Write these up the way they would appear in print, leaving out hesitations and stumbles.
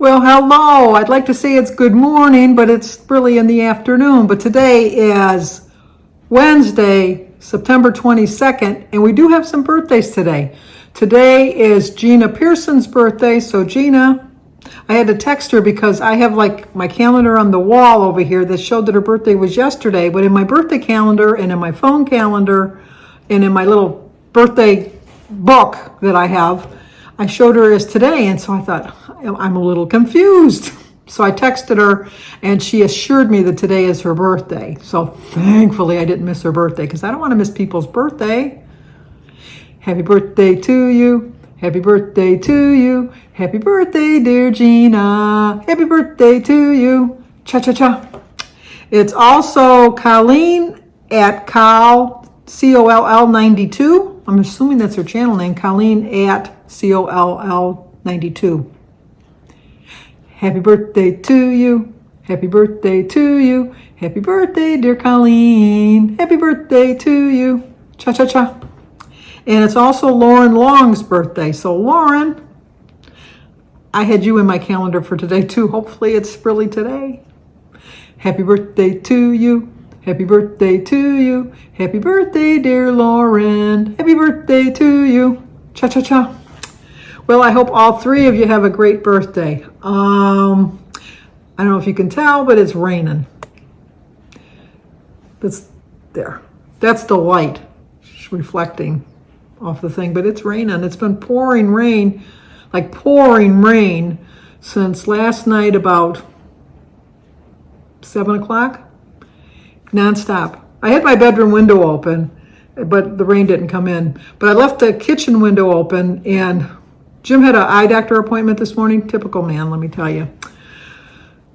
Well, hello. I'd like to say it's good morning, but it's really in the afternoon. But today is Wednesday, September 22nd, and we do have some birthdays today. Today is Gina Pearson's birthday. So Gina, I had to text her because I have like my calendar on the wall over here that showed that her birthday was yesterday. But in my birthday calendar and in my phone calendar and in my little birthday book that I have, I showed her as today, and so I thought, I'm a little confused. So I texted her, and she assured me that today is her birthday. So thankfully, I didn't miss her birthday, because I don't want to miss people's birthday. Happy birthday to you. Happy birthday to you. Happy birthday, dear Gina. Happy birthday to you. Cha-cha-cha. It's also Colleen at COLL 92. I'm assuming that's her channel name, Colleen at COLL 92. Happy birthday to you. Happy birthday to you. Happy birthday, dear Colleen. Happy birthday to you. Cha-cha-cha. And it's also Lauren Long's birthday. So Lauren, I had you in my calendar for today too. Hopefully it's really today. Happy birthday to you. Happy birthday to you. Happy birthday, dear Lauren. Happy birthday to you. Cha-cha-cha. Well, I hope all three of you have a great birthday. I don't know if you can tell, but it's raining. That's there. That's the light reflecting off the thing, but it's raining. It's been pouring rain, like pouring rain, since last night about 7 o'clock. Nonstop. I had my bedroom window open, but the rain didn't come in. But I left the kitchen window open, and Jim had an eye doctor appointment this morning. Typical man, let me tell you.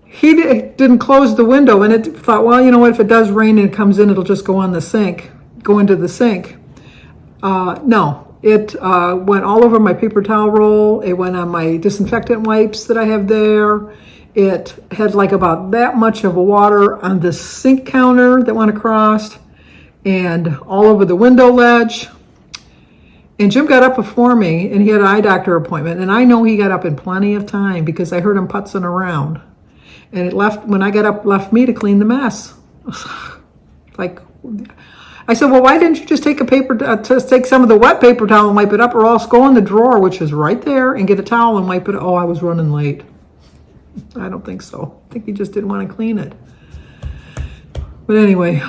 He didn't close the window, and it thought, well, you know what, if it does rain and it comes in, it'll just go on the sink, go into the sink. No, it went all over my paper towel roll. It went on my disinfectant wipes that I have there. It had like about that much of water on the sink counter that went across and all over the window ledge. And Jim got up before me, and he had an eye doctor appointment. And I know he got up in plenty of time because I heard him putzing around. And when I got up, left me to clean the mess. Like, I said, well, why didn't you just take take some of the wet paper towel and wipe it up, or else go in the drawer, which is right there, and get a towel and wipe it. Oh, I was running late. I don't think so. I think he just didn't want to clean it. But anyway,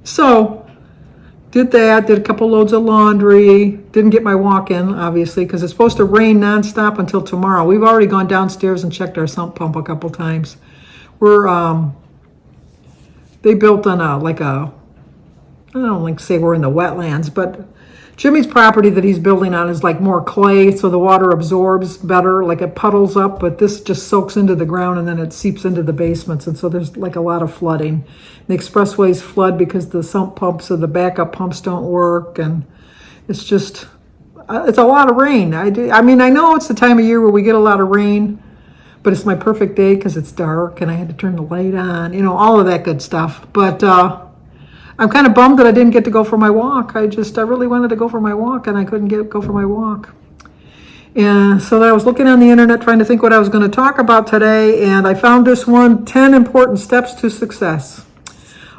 so did that, did a couple loads of laundry, didn't get my walk in, obviously, because it's supposed to rain nonstop until tomorrow. We've already gone downstairs and checked our sump pump a couple times. They built on I don't like to say we're in the wetlands, but Jimmy's property that he's building on is like more clay, so the water absorbs better, like it puddles up, but this just soaks into the ground and then it seeps into the basements, and so there's like a lot of flooding. The expressways flood because the sump pumps or the backup pumps don't work, and it's just, it's a lot of rain. I mean, I know it's the time of year where we get a lot of rain, but it's my perfect day because it's dark and I had to turn the light on, you know, all of that good stuff. But I'm kind of bummed that I didn't get to go for my walk. I really wanted to go for my walk, and I couldn't go for my walk. And so I was looking on the internet trying to think what I was going to talk about today, and I found this one, 10 important steps to success.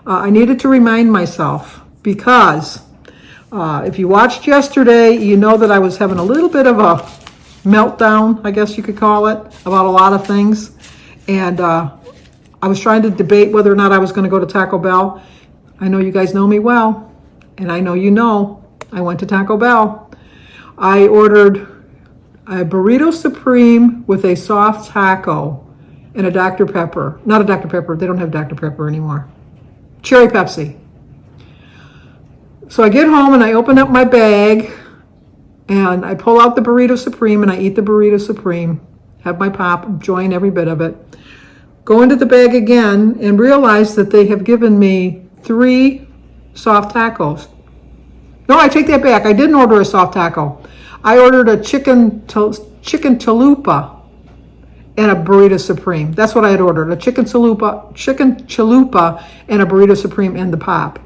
I needed to remind myself because if you watched yesterday, you know that I was having a little bit of a meltdown, I guess you could call it, about a lot of things. And I was trying to debate whether or not I was going to go to Taco Bell. I know you guys know me well, and I know you know I went to Taco Bell. I ordered a burrito supreme with a soft taco and a Dr. Pepper. Not a Dr. Pepper, they don't have Dr. Pepper anymore. Cherry Pepsi. So I get home and I open up my bag and I pull out the burrito supreme and I eat the burrito supreme, have my pop, enjoying every bit of it. Go into the bag again and realize that they have given me 3 soft tacos. No, I take that back. I didn't order a soft taco. I ordered a chicken chalupa and a burrito supreme. That's what I had ordered, a chicken chalupa and a burrito supreme and the pop.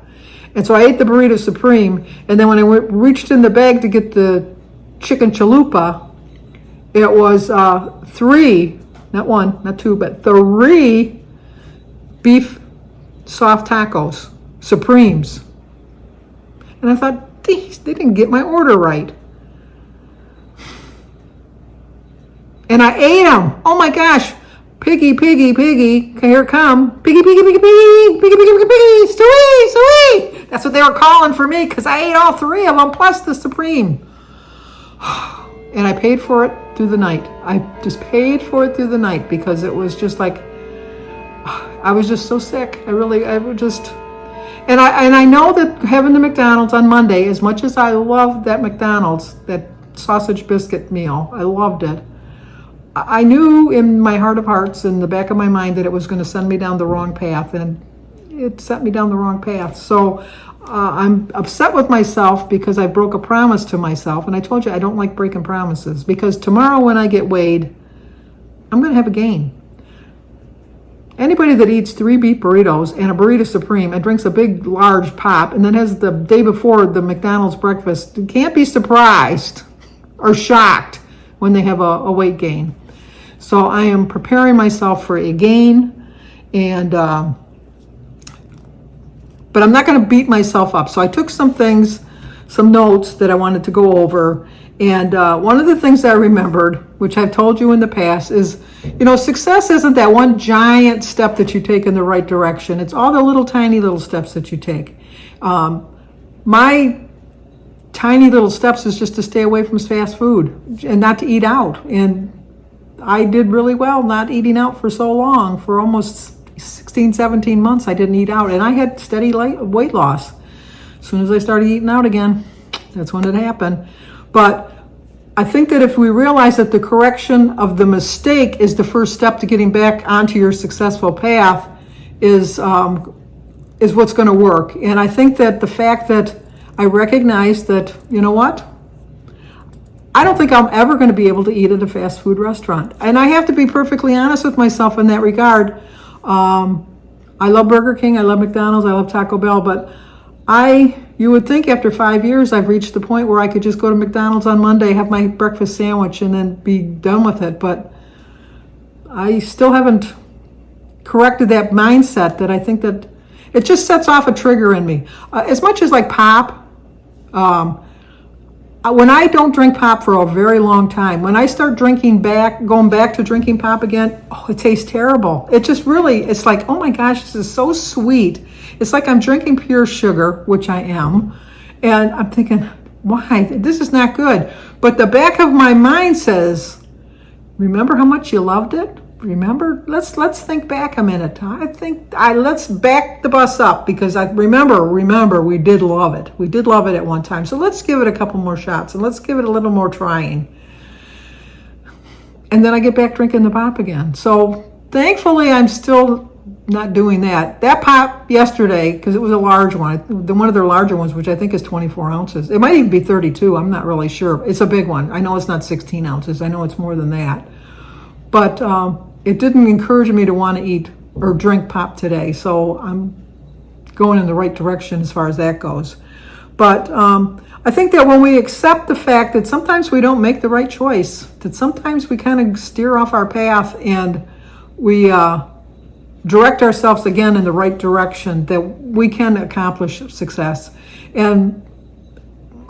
And so I ate the burrito supreme, and then when I reached in the bag to get the chicken chalupa, It was three, not one, not two, but three beef soft tacos, Supremes. And I thought, they didn't get my order right. And I ate them. Oh my gosh. Piggy, piggy, piggy. Here it come. Piggy, piggy, piggy, piggy. Piggy, piggy, piggy, piggy. Stewie, Stewie. That's what they were calling for me because I ate all three of them plus the Supreme. And I paid for it through the night. I just paid for it through the night because it was just like, I was just so sick. I would just, and I know that having the McDonald's on Monday, as much as I loved that McDonald's, that sausage biscuit meal, I loved it. I knew in my heart of hearts, in the back of my mind, that it was going to send me down the wrong path, and it sent me down the wrong path. So I'm upset with myself because I broke a promise to myself, and I told you I don't like breaking promises, because tomorrow when I get weighed, I'm going to have a gain. Anybody that eats 3 beef burritos and a burrito supreme and drinks a big, large pop and then has the day before the McDonald's breakfast can't be surprised or shocked when they have a weight gain. So I am preparing myself for a gain, and but I'm not going to beat myself up. So I took some notes that I wanted to go over. And one of the things I remembered, which I've told you in the past, is, success isn't that one giant step that you take in the right direction. It's all the little tiny little steps that you take. My tiny little steps is just to stay away from fast food and not to eat out. And I did really well not eating out for so long. For almost 16, 17 months, I didn't eat out. And I had steady weight loss. As soon as I started eating out again, that's when it happened. But I think that if we realize that the correction of the mistake is the first step to getting back onto your successful path is what's going to work. And I think that the fact that I recognize that, you know what? I don't think I'm ever going to be able to eat at a fast food restaurant. And I have to be perfectly honest with myself in that regard. I love Burger King, I love McDonald's, I love Taco Bell, but you would think after 5 years I've reached the point where I could just go to McDonald's on Monday, have my breakfast sandwich, and then be done with it. But I still haven't corrected that mindset, that I think that it just sets off a trigger in me. As much as like pop, when I don't drink pop for a very long time, when I start going back to drinking pop again, it tastes terrible. It just really, it's like, oh my gosh, this is so sweet. It's like I'm drinking pure sugar, which I am, and I'm thinking, why? This is not good. But the back of my mind says, remember how much you loved it? Remember? Let's think back a minute. Let's back the bus up, because I remember, we did love it. We did love it at one time. So let's give it a couple more shots, and let's give it a little more trying. And then I get back drinking the pop again. So thankfully, I'm still not doing that. That pop yesterday, because it was a large one, one of their larger ones, which I think is 24 ounces. It might even be 32. I'm not really sure. It's a big one. I know it's not 16 ounces. I know it's more than that. But it didn't encourage me to want to eat or drink pop today. So I'm going in the right direction as far as that goes. But I think that when we accept the fact that sometimes we don't make the right choice, that sometimes we kind of steer off our path and we direct ourselves again in the right direction, that we can accomplish success. And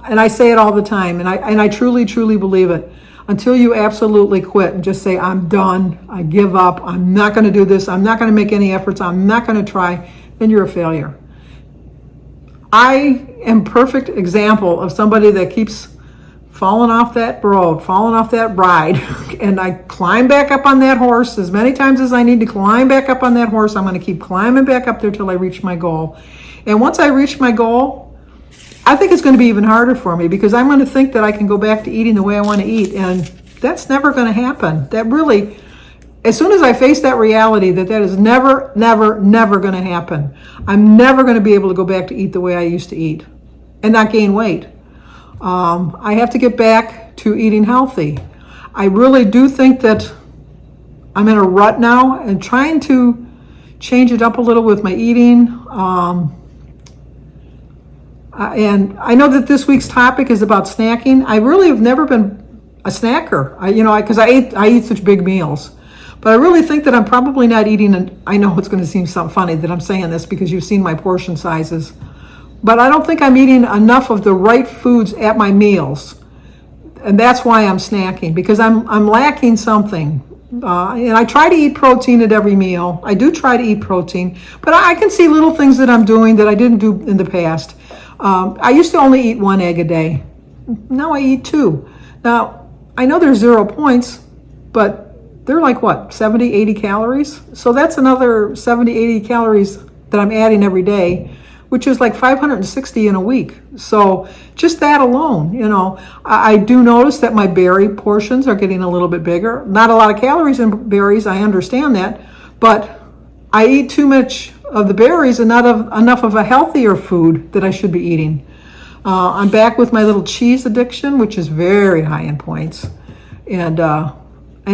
I say it all the time, and I truly, truly believe it. Until you absolutely quit and just say, I'm done, I give up, I'm not going to do this, I'm not going to make any efforts, I'm not going to try, then you're a failure. I am a perfect example of somebody that keeps falling off that road, falling off that ride, and I climb back up on that horse as many times as I need to climb back up on that horse. I'm going to keep climbing back up there till I reach my goal. And once I reach my goal, I think it's going to be even harder for me, because I'm going to think that I can go back to eating the way I want to eat, and that's never going to happen. That really, as soon as I face that reality that is never, never, never going to happen, I'm never going to be able to go back to eat the way I used to eat and not gain weight. I have to get back to eating healthy. I really do think that I'm in a rut now and trying to change it up a little with my eating. And I know that this week's topic is about snacking. I really have never been a snacker. Because I eat such big meals. But I really think that I'm probably not eating, and I know it's going to seem something funny that I'm saying this because you've seen my portion sizes, but I don't think I'm eating enough of the right foods at my meals. And that's why I'm snacking, because I'm lacking something. And I try to eat protein at every meal. I do try to eat protein, but I can see little things that I'm doing that I didn't do in the past. I used to only eat 1 egg a day. Now I eat 2. Now, I know there's 0 points, but they're like what, 70, 80 calories? So that's another 70, 80 calories that I'm adding every day, which is like 560 in a week. So just that alone, I do notice that my berry portions are getting a little bit bigger. Not a lot of calories in berries, I understand that, but I eat too much of the berries and not enough of a healthier food that I should be eating. I'm back with my little cheese addiction, which is very high in points. And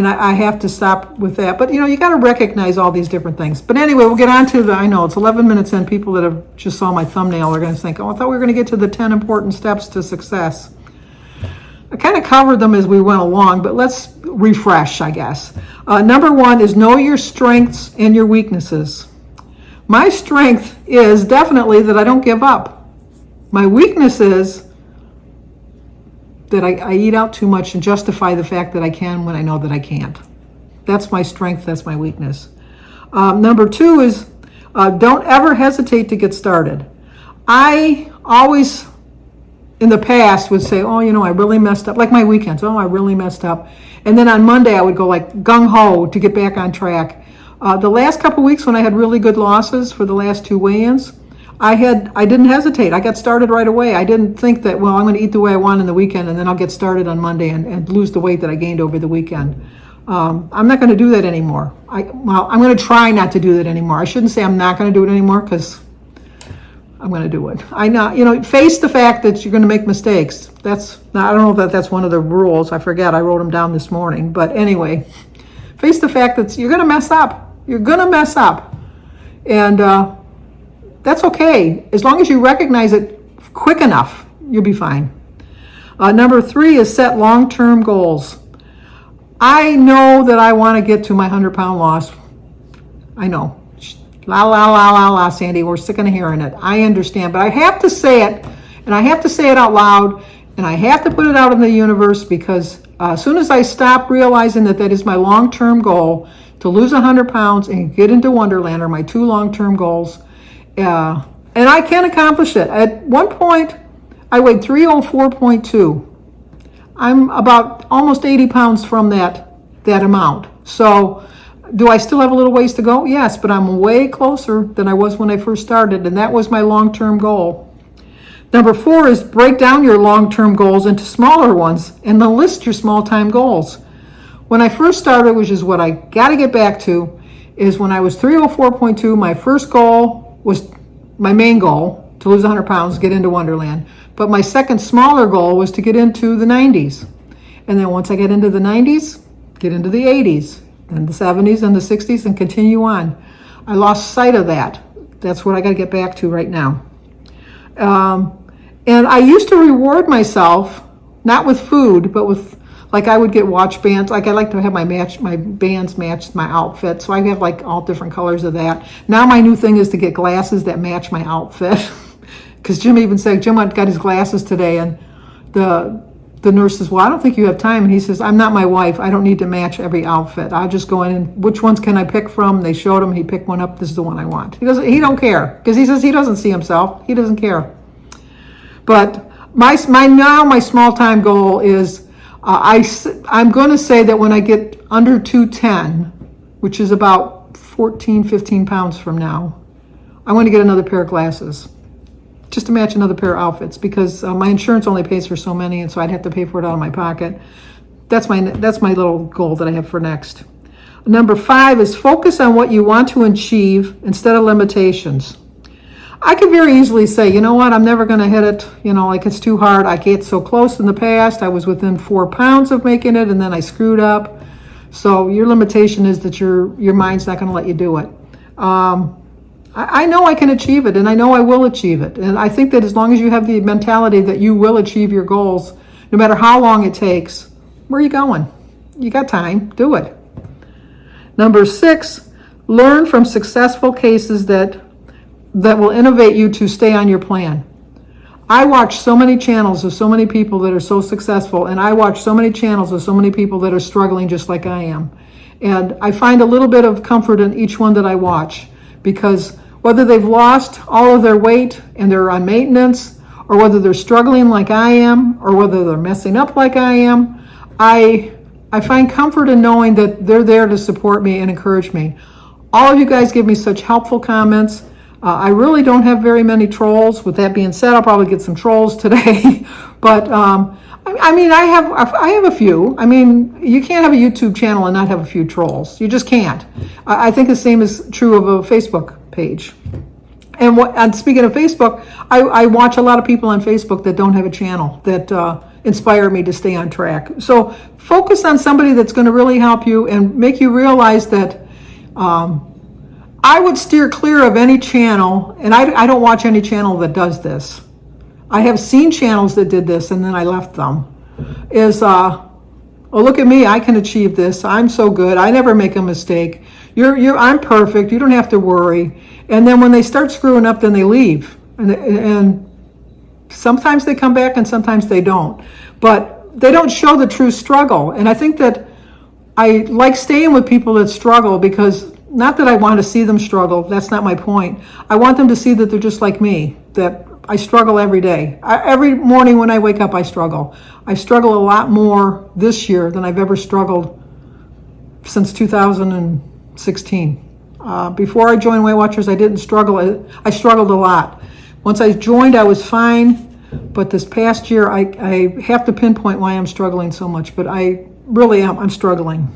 I have to stop with that. But, you got to recognize all these different things. But anyway, we'll get on to I know it's 11 minutes in. People that have just saw my thumbnail are going to think, oh, I thought we were going to get to the 10 important steps to success. I kind of covered them as we went along, but let's refresh, I guess. Number 1 is know your strengths and your weaknesses. My strength is definitely that I don't give up. My weakness is that I eat out too much and justify the fact that I can when I know that I can't. That's my strength, that's my weakness. Number 2 is don't ever hesitate to get started. I always, in the past, would say, oh, I really messed up. Like my weekends, oh, I really messed up. And then on Monday, I would go like gung-ho to get back on track. The last couple weeks when I had really good losses for the last 2 weigh-ins, I didn't hesitate. I got started right away. I didn't think that, well, I'm going to eat the way I want in the weekend and then I'll get started on Monday and lose the weight that I gained over the weekend. I'm not going to do that anymore. I'm going to try not to do that anymore. I shouldn't say I'm not going to do it anymore because I'm going to do it. I know, face the fact that you're going to make mistakes. I don't know if that's one of the rules. I forget. I wrote them down this morning. But anyway, face the fact that you're going to mess up. You're going to mess up. And, that's okay. As long as you recognize it quick enough, you'll be fine. Number 3 is set long-term goals. I know that I want to get to my 100-pound loss. I know. La, la, la, la, la, Sandy. We're sick of hearing it. I understand. But I have to say it, and I have to say it out loud, and I have to put it out in the universe because as soon as I stop realizing that is my long-term goal, to lose 100 pounds and get into Wonderland are my 2 long-term goals. And I can accomplish it. At one point, I weighed 304.2. I'm about almost 80 pounds from that amount. So do I still have a little ways to go? Yes, but I'm way closer than I was when I first started, and that was my long-term goal. Number 4 is break down your long-term goals into smaller ones and then list your small-time goals. When I first started, which is what I got to get back to, is when I was 304.2, my first goal was my main goal, to lose 100 pounds, get into Wonderland. But my second smaller goal was to get into the 90s. And then once I get into the 90s, get into the 80s, and the 70s and the 60s, and continue on. I lost sight of that. That's what I got to get back to right now. And I used to reward myself, not with food, but with, like I would get watch bands. Like I like to have my bands match my outfit. So I have like all different colors of that. Now my new thing is to get glasses that match my outfit. Because Jim even said, Jim got his glasses today, and the nurse says, well, I don't think you have time. And he says, I'm not my wife. I don't need to match every outfit. I'll just go in and which ones can I pick from? They showed him. He picked one up. This is the one I want. He don't care because he says he doesn't see himself. He doesn't care. But my small time goal is I'm going to say that when I get under 210, which is about 14, 15 pounds from now, I want to get another pair of glasses. Just to match another pair of outfits because my insurance only pays for so many, and so I'd have to pay for it out of my pocket. That's my little goal that I have for next. Number 5 is focus on what you want to achieve instead of limitations. I could very easily say, you know what, I'm never going to hit it, like it's too hard. I get so close in the past. I was within 4 pounds of making it, and then I screwed up. So your limitation is that your mind's not going to let you do it. I know I can achieve it, and I know I will achieve it. And I think that as long as you have the mentality that you will achieve your goals, no matter how long it takes, Where are you going? You got time, do it. Number 6, learn from successful cases that will innovate you to stay on your plan. I watch so many channels of so many people that are so successful, and I watch so many channels of so many people that are struggling just like I am. And I find a little bit of comfort in each one that I watch, because whether they've lost all of their weight and they're on maintenance, or whether they're struggling like I am, or whether they're messing up like I am, I find comfort in knowing that they're there to support me and encourage me. All of you guys give me such helpful comments. I really don't have very many trolls. With that being said, I'll probably get some trolls today. But I mean, I have a few. I mean, you can't have a YouTube channel and not have a few trolls. You just can't. I think the same is true of a Facebook page. And speaking of Facebook, I watch a lot of people on Facebook that don't have a channel that inspire me to stay on track. So focus on somebody that's going to really help you and make you realize that I would steer clear of any channel, and I don't watch any channel that does this. I have seen channels that did this and then I left them. Oh, look at me, I can achieve this. I'm so good. I never make a mistake. I'm perfect. You don't have to worry. And then when they start screwing up, then they leave. And sometimes they come back and sometimes they don't. But they don't show the true struggle. And I think that I like staying with people that struggle, because not that I want to see them struggle. That's not my point. I want them to see that they're just like me, that I struggle every day. Every morning when I wake up, I struggle. I struggle a lot more this year than I've ever struggled since 2016. Before I joined Weight Watchers, I didn't struggle. I struggled a lot. Once I joined, I was fine. But this past year, I have to pinpoint why I'm struggling so much. But I really am. I'm struggling.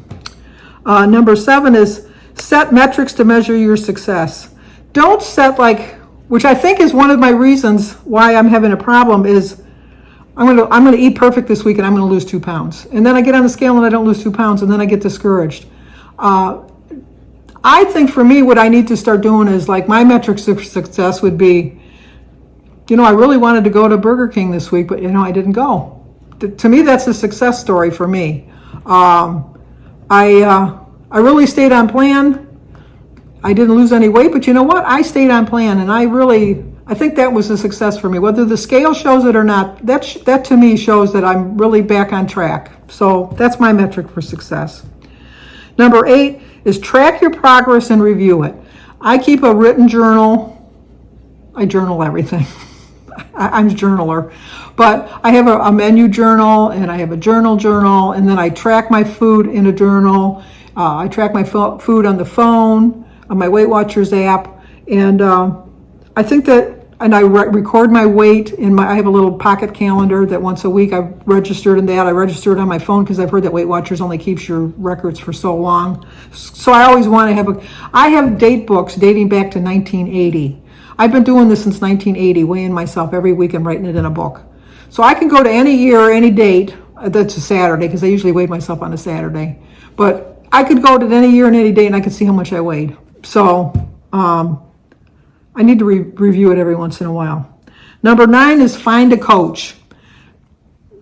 Number 7 is set metrics to measure your success. Don't set which I think is one of my reasons why I'm having a problem, is I'm gonna eat perfect this week and I'm gonna lose 2 pounds. And then I get on the scale and I don't lose 2 pounds, and then I get discouraged. I think for me, what I need to start doing is, my metrics of success would be, I really wanted to go to Burger King this week, but I didn't go. To me, that's a success story for me. I really stayed on plan. I didn't lose any weight, but you know what? I stayed on plan, and I think that was a success for me. Whether the scale shows it or not, that to me shows that I'm really back on track. So that's my metric for success. Number 8 is track your progress and review it. I keep a written journal. I journal everything. I'm a journaler. But I have a menu journal, and I have a journal, and then I track my food in a journal. I track my food on the phone, on my Weight Watchers app, and I think that, and I record my weight I have a little pocket calendar that once a week I've registered in that. I registered on my phone because I've heard that Weight Watchers only keeps your records for so long. So I always want to I have date books dating back to 1980. I've been doing this since 1980, weighing myself every week and writing it in a book. So I can go to any year, any date. That's a Saturday, because I usually weigh myself on a Saturday. But I could go to any year and any day, and I could see how much I weighed. So I need to review it every once in a while. Number 9 is find a coach.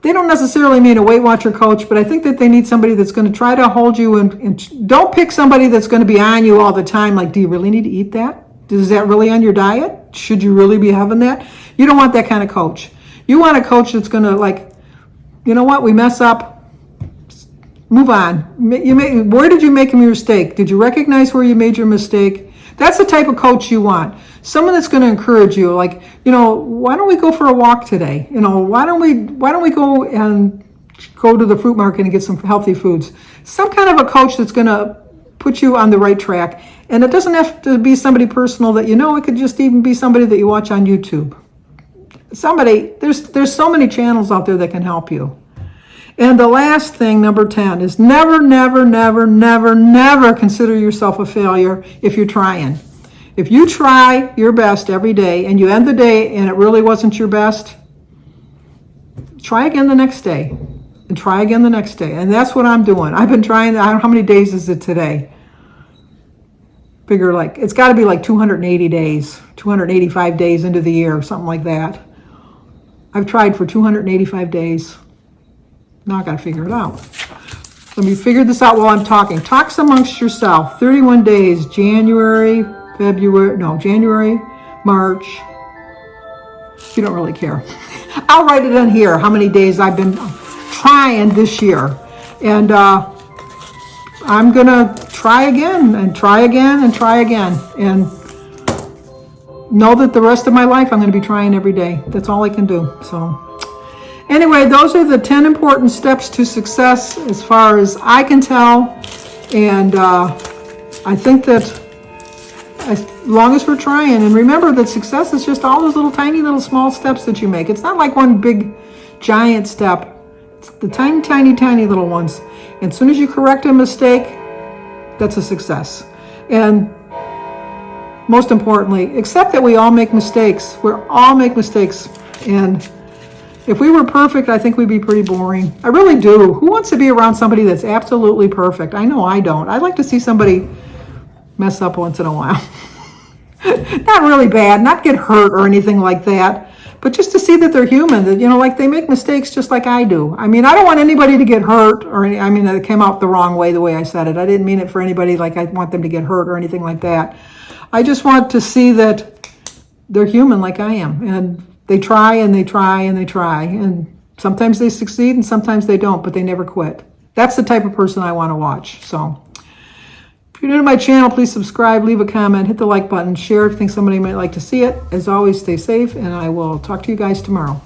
They don't necessarily mean a Weight Watcher coach, but I think that they need somebody that's going to try to hold you, and don't pick somebody that's going to be on you all the time. Do you really need to eat that? Is that really on your diet? Should you really be having that? You don't want that kind of coach. You want a coach that's going to you know what, we mess up, move on. Where did you make a mistake? Did you recognize where you made your mistake? That's the type of coach you want. Someone that's going to encourage you, why don't we go for a walk today? Why don't we go to the fruit market and get some healthy foods? Some kind of a coach that's going to put you on the right track. And it doesn't have to be somebody personal that it could just even be somebody that you watch on YouTube. There's so many channels out there that can help you. And the last thing, number 10, is never, never, never, never, never consider yourself a failure if you're trying. If you try your best every day and you end the day and it really wasn't your best, try again the next day and try again the next day. And that's what I'm doing. I've been trying, I don't know how many days is it today? Figure it's got to be 280 days, 285 days into the year, something like that. I've tried for 285 days. Now I got to figure it out. Let me figure this out while I'm talking. Talks amongst yourself. 31 days. January, March. You don't really care. I'll write it on here, how many days I've been trying this year. And I'm going to try again and try again and try again. And know that the rest of my life I'm going to be trying every day. That's all I can do. So anyway, those are the 10 important steps to success as far as I can tell. And I think that as long as we're trying, and remember that success is just all those little tiny little small steps that you make. It's not like one big giant step. It's the tiny, tiny, tiny little ones. And as soon as you correct a mistake, that's a success. And most importantly, accept that we all make mistakes. We all make mistakes. And if we were perfect, I think we'd be pretty boring. I really do. Who wants to be around somebody that's absolutely perfect? I know I don't. I'd like to see somebody mess up once in a while. Not really bad, not get hurt or anything like that, but just to see that they're human, that, like they make mistakes just like I do. I mean, I don't want anybody to get hurt it came out the wrong way, the way I said it. I didn't mean it for anybody like I want them to get hurt or anything like that. I just want to see that they're human like I am, and they try and they try and they try, and sometimes they succeed and sometimes they don't, but they never quit. That's the type of person I want to watch. So if you're new to my channel, please subscribe, leave a comment, hit the like button, share if you think somebody might like to see it. As always, stay safe, and I will talk to you guys tomorrow.